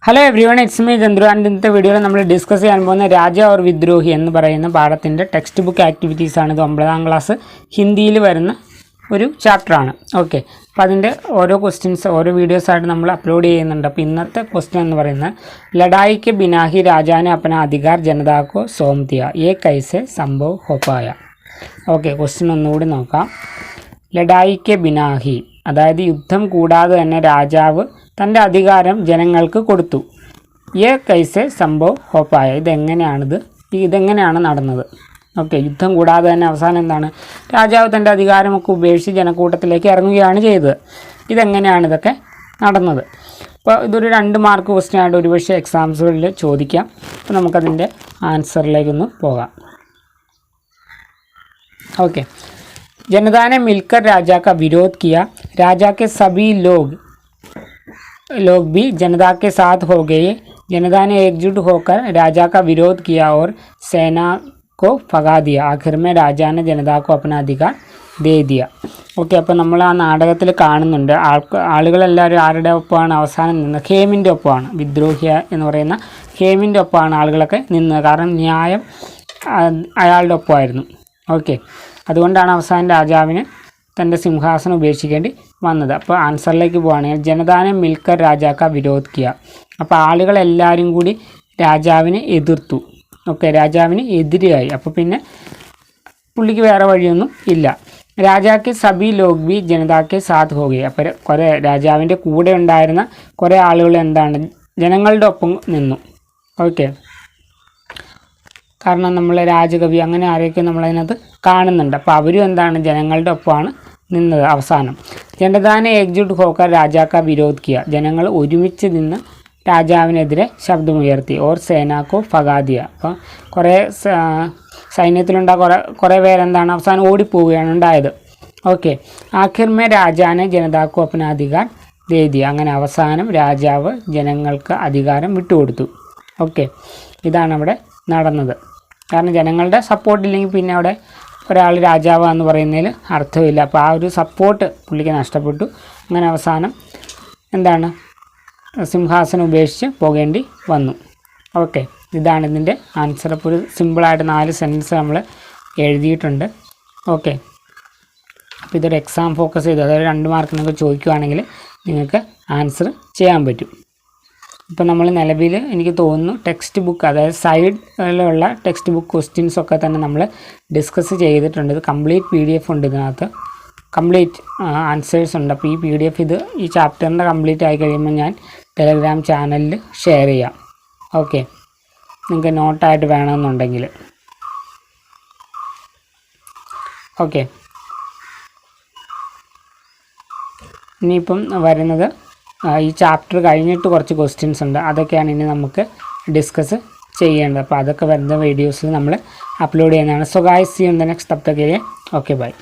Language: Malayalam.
Hello everyone, it's me Chandru. And ഇന്നത്തെ വീഡിയോയിൽ നമ്മൾ ഡിസ്കസ് ചെയ്യാൻ പോകുന്ന രാജ ഓർ വിദ്രോഹി എന്ന് പറയുന്ന പാഠത്തിൻ്റെ ടെക്സ്റ്റ് ബുക്ക് ആക്ടിവിറ്റീസാണ്. ഇത് 9ാം ക്ലാസ് ഹിന്ദിയിൽ വരുന്ന ഒരു ചാപ്റ്ററാണ്. ഓക്കെ, അപ്പോൾ അതിൻ്റെ ഓരോ ക്വസ്റ്റ്യൻസ് ഓരോ വീഡിയോസായിട്ട് നമ്മൾ അപ്ലോഡ് ചെയ്യുന്നുണ്ട്. അപ്പോൾ ഇന്നത്തെ ക്വസ്റ്റ്യൻ എന്ന് പറയുന്നത് ലഡായിക്ക് ബിനാഹി രാജാനെ അപ്പന അധികാർ ജനതാക്കോ സോം ദിയ യേ കൈസെ സംഭവ് ഹോ പായ. ഓക്കെ, ക്വസ്റ്റ്യൻ ഒന്നുകൂടി നോക്കാം. ലഡായിക്ക് ബിനാഹി, അതായത് യുദ്ധം കൂടാതെ തന്നെ രാജാവ് തൻ്റെ അധികാരം ജനങ്ങൾക്ക് കൊടുത്തു. യേ കൈസെ സംഭവ് ഹോപ്പായ, ഇതെങ്ങനെയാണ് നടന്നത്? ഓക്കെ, യുദ്ധം കൂടാതെ തന്നെ അവസാനം എന്താണ്, രാജാവ് തൻ്റെ അധികാരമൊക്കെ ഉപേക്ഷിച്ച് ജനക്കൂട്ടത്തിലേക്ക് ഇറങ്ങുകയാണ് ചെയ്തത്. ഇതെങ്ങനെയാണ് ഇതൊക്കെ നടന്നത്? അപ്പോൾ ഇതൊരു 2 മാർക്ക് ക്വസ്റ്റ്യൻ ആയിട്ട് ഒരുപക്ഷെ എക്സാംസുകളിൽ ചോദിക്കാം. അപ്പോൾ നമുക്കതിൻ്റെ ആൻസറിലേക്കൊന്ന് പോകാം. ഓക്കെ, जनता ने मिलकर राजा का विरोध किया. राजा के सभी लोग भी जनता के साथ हो गए. जनता ने एकजुट होकर राजा का विरोध किया और सेना को भगा दिया. आखिर में राजा ने जनता को अपना अधिकार दे दिया. ഓക്കെ, അപ്പോൾ നമ്മൾ ആ നാടകത്തിൽ കാണുന്നുണ്ട് ആളുകളെല്ലാവരും ആരുടെ ഒപ്പമാണ് അവസാനം നിന്നത്? ഹേമിൻ്റെ ഒപ്പമാണ്. വിദ്രോഹി എന്ന് പറയുന്ന ഹേമിൻ്റെ ഒപ്പമാണ് ആളുകളൊക്കെ നിന്നത്. കാരണം ന്യായം അയാളുടെ ഒപ്പമായിരുന്നു. ഓക്കെ, അതുകൊണ്ടാണ് അവസാനം രാജാവിന് തൻ്റെ സിംഹാസനം ഉപേക്ഷിക്കേണ്ടി വന്നത്. അപ്പോൾ ആൻസറിലേക്ക് പോവുകയാണെങ്കിൽ ജനതാനെ മിൽക്കർ രാജാക്ക വിരോധ് കിയ. അപ്പോൾ ആളുകളെല്ലാവരും കൂടി രാജാവിനെ എതിർത്തു. ഓക്കെ, രാജാവിന് എതിരായി. അപ്പോൾ പിന്നെ പുള്ളിക്ക് വേറെ വഴിയൊന്നും ഇല്ല. രാജാക്ക് സബി ലോഗ് ബി ജനതാക്ക് സാത്ത് ഹോ ഗയി. അപ്പോൾ കുറേ രാജാവിൻ്റെ കൂടെ ഉണ്ടായിരുന്ന കുറേ ആളുകൾ എന്താണ്, ജനങ്ങളുടെ ഒപ്പം നിന്നു. ഓക്കെ, കാരണം നമ്മൾ രാജകവി അങ്ങനെ ആരെയൊക്കെ നമ്മളതിനകത്ത് കാണുന്നുണ്ട്. അപ്പോൾ അവരും എന്താണ്, ജനങ്ങളുടെ ഒപ്പമാണ് നിന്നത്. അവസാനം ജനതാനെ ഏക്ജുട്ട് ഹോക്കർ രാജാക്ക വിരോധ് കിയ. ജനങ്ങൾ ഒരുമിച്ച് നിന്ന് രാജാവിനെതിരെ ശബ്ദമുയർത്തി. ഓർ സേനാക്കോ ഫഗാദിയ. അപ്പോൾ കുറേ സൈന്യത്തിലുണ്ടായ കുറേ പേരെന്താണ് അവസാനം ഓടിപ്പോവുകയാണ് ഉണ്ടായത്. ഓക്കെ, ആഖിർമേ രാജാനെ ജനതാക്കോ അപ്പന അധികാർ ദേ ദിയ. അങ്ങനെ അവസാനം രാജാവ് ജനങ്ങൾക്ക് അധികാരം വിട്ടുകൊടുത്തു. ഓക്കെ, ഇതാണ് അവിടെ നടന്നത്. കാരണം ജനങ്ങളുടെ സപ്പോർട്ടില്ലെങ്കിൽ പിന്നെ അവിടെ ഒരാൾ രാജാവാന്ന് പറയുന്നതിൽ അർത്ഥമില്ല. അപ്പോൾ ആ ഒരു സപ്പോർട്ട് പുള്ളിക്ക് നഷ്ടപ്പെട്ടു. അങ്ങനെ അവസാനം എന്താണ്, സിംഹാസനം ഉപേക്ഷിച്ച് പോകേണ്ടി വന്നു. ഓക്കെ, ഇതാണ് ഇതിൻ്റെ ആൻസർ. അപ്പോൾ ഒരു സിമ്പിളായിട്ട് 4 സെൻറ്റൻസ് നമ്മൾ എഴുതിയിട്ടുണ്ട്. ഓക്കെ, അപ്പോൾ ഇതൊരു എക്സാം ഫോക്കസ് ചെയ്ത്, അതായത് 2 മാർക്കിനൊക്കെ ചോദിക്കുകയാണെങ്കിൽ നിങ്ങൾക്ക് ആൻസർ ചെയ്യാൻ പറ്റും. ഇപ്പോൾ നമ്മൾ നിലവിൽ എനിക്ക് തോന്നുന്നു ടെക്സ്റ്റ് ബുക്ക്, അതായത് സൈഡിലുള്ള ടെക്സ്റ്റ് ബുക്ക് ക്വസ്റ്റ്യൻസൊക്കെ തന്നെ നമ്മൾ ഡിസ്കസ് ചെയ്തിട്ടുണ്ട്. ഇത് കംപ്ലീറ്റ് PDF ഉണ്ട്, ഇതിനകത്ത് കംപ്ലീറ്റ് ആൻസേഴ്സ് ഉണ്ട്. അപ്പോൾ ഈ PDF ഈ ചാപ്റ്ററിൻ്റെ കംപ്ലീറ്റ് ആയി കഴിയുമ്പോൾ ഞാൻ ടെലഗ്രാം ചാനലിൽ ഷെയർ ചെയ്യാം. ഓക്കെ, നിങ്ങൾക്ക് നോട്ടായിട്ട് വേണമെന്നുണ്ടെങ്കിൽ. ഓക്കെ, ഇനിയിപ്പം വരുന്നത് ഈ ചാപ്റ്റർ കഴിഞ്ഞിട്ട് കുറച്ച് ക്വസ്റ്റ്യൻസ് ഉണ്ട്. അതൊക്കെയാണ് ഇനി നമുക്ക് ഡിസ്കസ് ചെയ്യേണ്ടത്. അപ്പോൾ അതൊക്കെ വരുന്ന വീഡിയോസിൽ നമ്മൾ അപ്ലോഡ് ചെയ്യുന്നതാണ്. So guys, see you in the next. തബ് തക് के लिए ओके बाय.